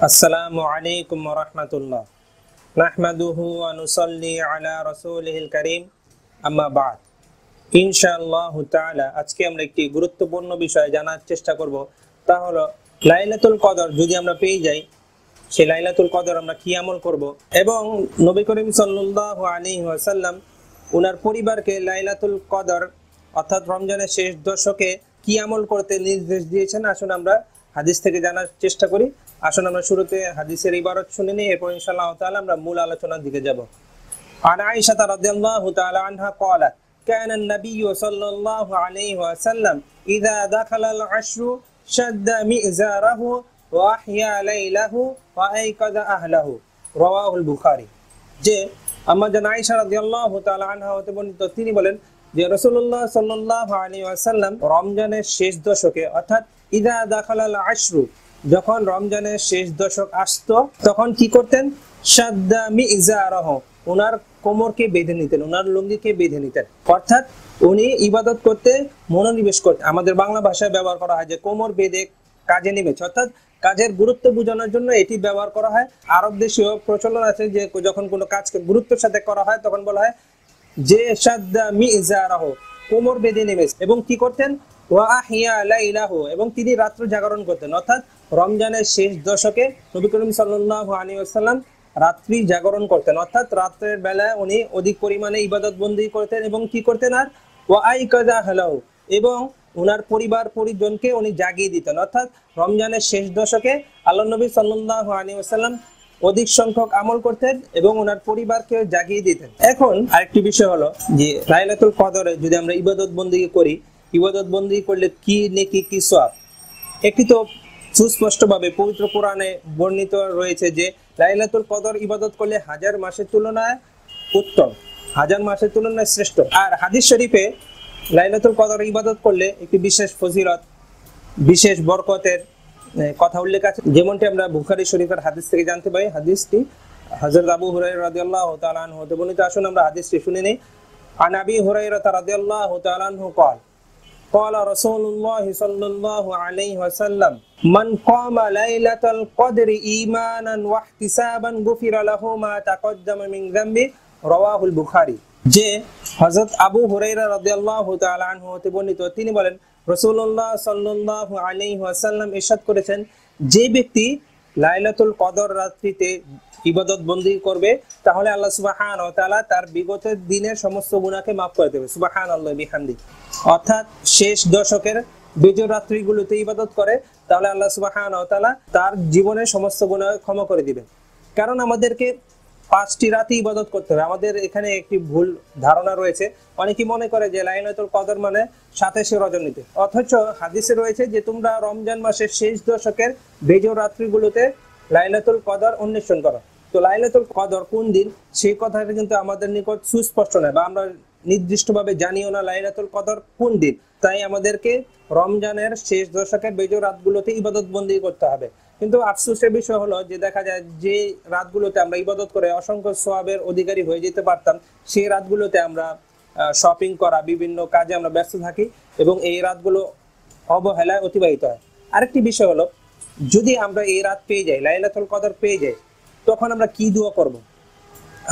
আসসালামু আলাইকুম ওয়া রাহমাতুল্লাহ। নাহমাদুহু ওয়া নুসাল্লি আলা রাসূলিহিল কারীম, আম্মা বা'দ। ইনশাআল্লাহু তাআলা আজকে আমরা একটি গুরুত্বপূর্ণ বিষয় জানার চেষ্টা করব, তা হলো লাইলাতুল কদর যদি আমরা পেয়ে যাই, সেই লাইলাতুল কদর আমরা কি আমল করব এবং নবী করিম সাল্লাল্লাহু আলাইহি ওয়াসাল্লাম ওনার পরিবারকে লাইলাতুল কদর অর্থাৎ রমজানের শেষ দশকে কি আমল করতে নির্দেশ দিয়েছেন। আসুন আমরা হাদিস থেকে জানার চেষ্টা করি। আসুন আমরা শুরুতে হাদিসের ইবারত শুনে নিই, এরপর ইনশাআল্লাহ তাআলা আমরা মূল আলোচনার দিকে যাব। আন আয়েশা রাদিয়াল্লাহু তাআলা আনহা قالت كان النبي صلى الله عليه وسلم إذا دخل العشر شد مئزاره وأحيا ليله وأيقظ أهله رواه البخاري। যে আম্মা জান আয়েশা রাদিয়াল্লাহু তাআলা আনহা হতে বর্ণিত, তিনি বলেন যে রাসূলুল্লাহ সাল্লাল্লাহু আলাইহি ওয়াসাল্লাম রমজানের শেষ দশকে অর্থাৎ ইযা দাখালাল আশরু, যখন রমজানের শেষ দশক আসতো তখন কি করতেন? শাদ্দা মিজারাহু, ওনার কোমরকে বেঁধে নিতেন, ওনার লুঙ্গিকে বেঁধে নিতেন, অর্থাৎ উনি ইবাদত করতে মনোনিবেশ করতেন। আমাদের বাংলা ভাষায় ব্যবহার করা হয় যে কোমর বেঁধে কাজে নেমেছে, অর্থাৎ কাজের গুরুত্ব বোঝানোর জন্য এটি ব্যবহার করা হয়। আরব দেশেও প্রচলন আছে যে যখন কোনো কাজকে গুরুত্বের সাথে করা হয় তখন বলা হয় যে শাদ্দা মিজারাহু, কোমর বেঁধে নেমেছে। এবং কি করতেন? ওয়া আহিয়া লাইলাহু, এবং তিনি রাত্র জাগরণ করতেন। অর্থাৎ রমজানের শেষ দশকে নবী করিম সাল্লাল্লাহু আলাইহি ওয়াসাল্লাম রাত্রি জাগরণ করতেন, অর্থাৎ রাতের বেলায় উনি অধিক পরিমাণে ইবাদত বন্দি করতেন এবং কি করতেন? আর ওয়া আইকাযা আহলাহু, এবং ওনার পরিবার পরিজনকে উনি জাগিয়ে দিতেন। অর্থাৎ রমজানের শেষ দশকে আল্লাহর নবী সাল্লাল্লাহু আলাইহি ওয়াসাল্লাম অধিক সংখ্যক আমল করতেন এবং ওনার পরিবারকে জাগিয়ে দিতেন। এখন আরেকটি বিষয় হলো যে লাইলাতুল কদরে যদি আমরা ইবাদত বন্দেগী করি, ইবাদত বন্দেগী করলে কি নেকি কি সওয়াব। একটি তো সুস্পষ্টভাবে পবিত্র কোরআনে বর্ণিত রয়েছে যে লাইলাতুল কদর ইবাদত করলে হাজার মাসের তুলনায় উত্তম, হাজার মাসের তুলনায় শ্রেষ্ঠ। আর হাদিস শরীফে লাইলাতুল কদর ইবাদত করলে একটি বিশেষ ফজিলত, বিশেষ বরকতের কথা উল্লেখ আছে, যেমনটি আমরা বুখারী শরীফের হাদিস থেকে জানতে পাই। হাদিসটি হযরত আবু হুরায়রা রাদিয়াল্লাহু তাআলা আনহু হতে বর্ণিত। আসুন আমরা হাদিসটি শুনে নেই। আন আবি হুরায়রা রাদিয়াল্লাহু তাআলা আনহু قال قال رسول الله صلى الله عليه وسلم من قام ليلة القدر إيمانا واحتسابا غفر له ما تقدم من ذنبه رواه البخاري। যে হযরত আবু হুরায়রা রাদিয়াল্লাহু তাআলা আনহু হতে বর্ণিত, তিনি বলেন রাসূলুল্লাহ সাল্লাল্লাহু আলাইহি ওয়াসাল্লাম ইরশাদ করেছেন, যে ব্যক্তি লাইলাতুল কদর রাত্রিতে ইবাদত বন্দেগী করবে তাহলে আল্লাহ সুবহানাহু ওয়া তাআলা তার বিগত দিনের সমস্ত গুনাহকে মাফ করে দেবে। সুবহানাল্লাহি বিহামদি। অর্থাৎ শেষ দশকের বেজর রাত্রিগুলোতে ইবাদত করে তাহলে আল্লাহ সুবহানাহু ওয়া তাআলা তার জীবনের সমস্ত গুনাহ ক্ষমা করে দিবেন। কারণ আমাদেরকে 5টি রাতে ইবাদত করতে হবে। আমাদের এখানে একটি ভুল ধারণা রয়েছে, অনেকেই মনে করে যে লাইলাতুল কদর মানে 27শে রজনীতে, অথচ হাদিসে রয়েছে যে তোমরা রমজান মাসের শেষ দশকের বেজর রাত্রিগুলোতে লাইলাতুল কদর অন্বেষণ করো। তো লাইলাতুল কদর কোন দিন সেই কথাটা কিন্তু আমাদের নিকট সুস্পষ্ট নয়, বা আমরা নির্দিষ্টভাবে জানিও না লাইলাতুল কদর কোন দিন। তাই আমাদেরকে রমজানের শেষ দশকের বেজর রাতগুলোতে ইবাদত বন্দেগী করতে হবে। কিন্তু আফসোসের বিষয় হলো যে দেখা যায় যে রাতগুলোতে আমরা ইবাদত করে অসংখ্য সওয়াবের অধিকারী হয়ে যেতে পারতাম, সেই রাতগুলোতে আমরা শপিং করা, বিভিন্ন কাজে আমরা ব্যস্ত থাকি এবং এই রাতগুলো অবহেলায় অতিবাহিত হয়। আরেকটি বিষয় হলো, যদি আমরা এই রাত পেয়ে যাই, লাইলাতুল কদর পেয়ে যাই, তখন আমরা কি দোয়া করব?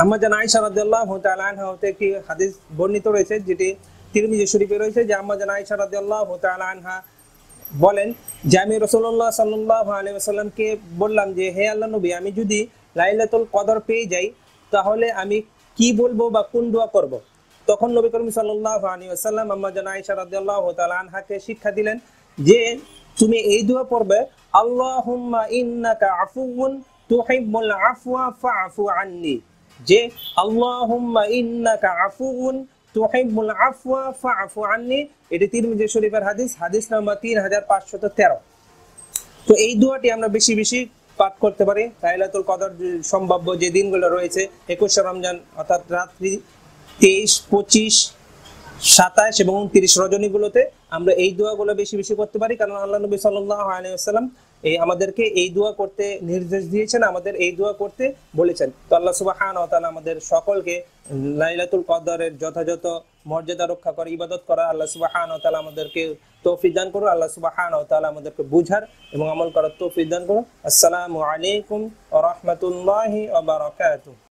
আম্মা জান আয়েশা রাদিয়াল্লাহু তাআলা আনহা হতে একটি হাদিস বর্ণিত রয়েছে, যেটি তিরমিজি শরীফে রয়েছে, যে আম্মা জান আয়েশা রাদিয়াল্লাহু তাআলা আনহা বলেন যে আমি রাসূলুল্লাহ সাল্লাল্লাহু আলাইহি ওয়াসাল্লামকে বললাম যে হে আল্লাহর নবী, আমি যদি লাইলাতুল কদর পেয়ে যাই তাহলে আমি কি বলবো বা কোন দোয়া করব? তখন নবী করিম সাল্লাল্লাহু আলাইহি ওয়াসাল্লাম আম্মা জান আয়েশা রাদিয়াল্লাহু তাআলা আনহাকে শিক্ষা দিলেন যে তুমি এই দোয়া পড়বে, আল্লাহুম্মা ইন্নাকা আফুউন তুহিব্বুল আফওয়া ফাআফু আন্নি। যে আল্লাহুম্মা ইন্নাকা আফুউন তুহিব্বুল আফওয়া ফাআফু আন্নি, এটি তিরমিজি শরীফের হাদিস, হাদিস নাম্বার 3513। তো এই দোয়াটি আমরা বেশি বেশি পাঠ করতে পারি। লাইলাতুল কদর সম্ভাব্য যে দিনগুলো রয়েছে 21 রমজান অর্থাৎ রাত্রি 23, 25, 27 এবং 29 রজনীগুলোতে আমরা এই দোয়াগুলো বেশি বেশি করতে পারি। কারণ আল্লাহ নবী সাল্লাল্লাহু আলাইহি ওয়াসাল্লাম এই আমাদেরকে এই দোয়া করতে নির্দেশ দিয়েছেন, আমাদের এই দোয়া করতে বলেছেন। তো আল্লাহ সুবহানাহু ওয়া তাআলা আমাদের সকলকে লাইলাতুল কদরের যথাযথ মর্যাদা রক্ষা করে ইবাদত করা আল্লাহ সুবহানাহু ওয়া তাআলা আমাদেরকে তৌফিক দান করুন। আল্লাহ সুবহানাহু ওয়া তাআলা আমাদেরকে বুঝার এবং আমল করার তৌফিক দান করুন। আসসালামু আলাইকুম ওয়া রাহমাতুল্লাহি ওয়া বারাকাতুহু।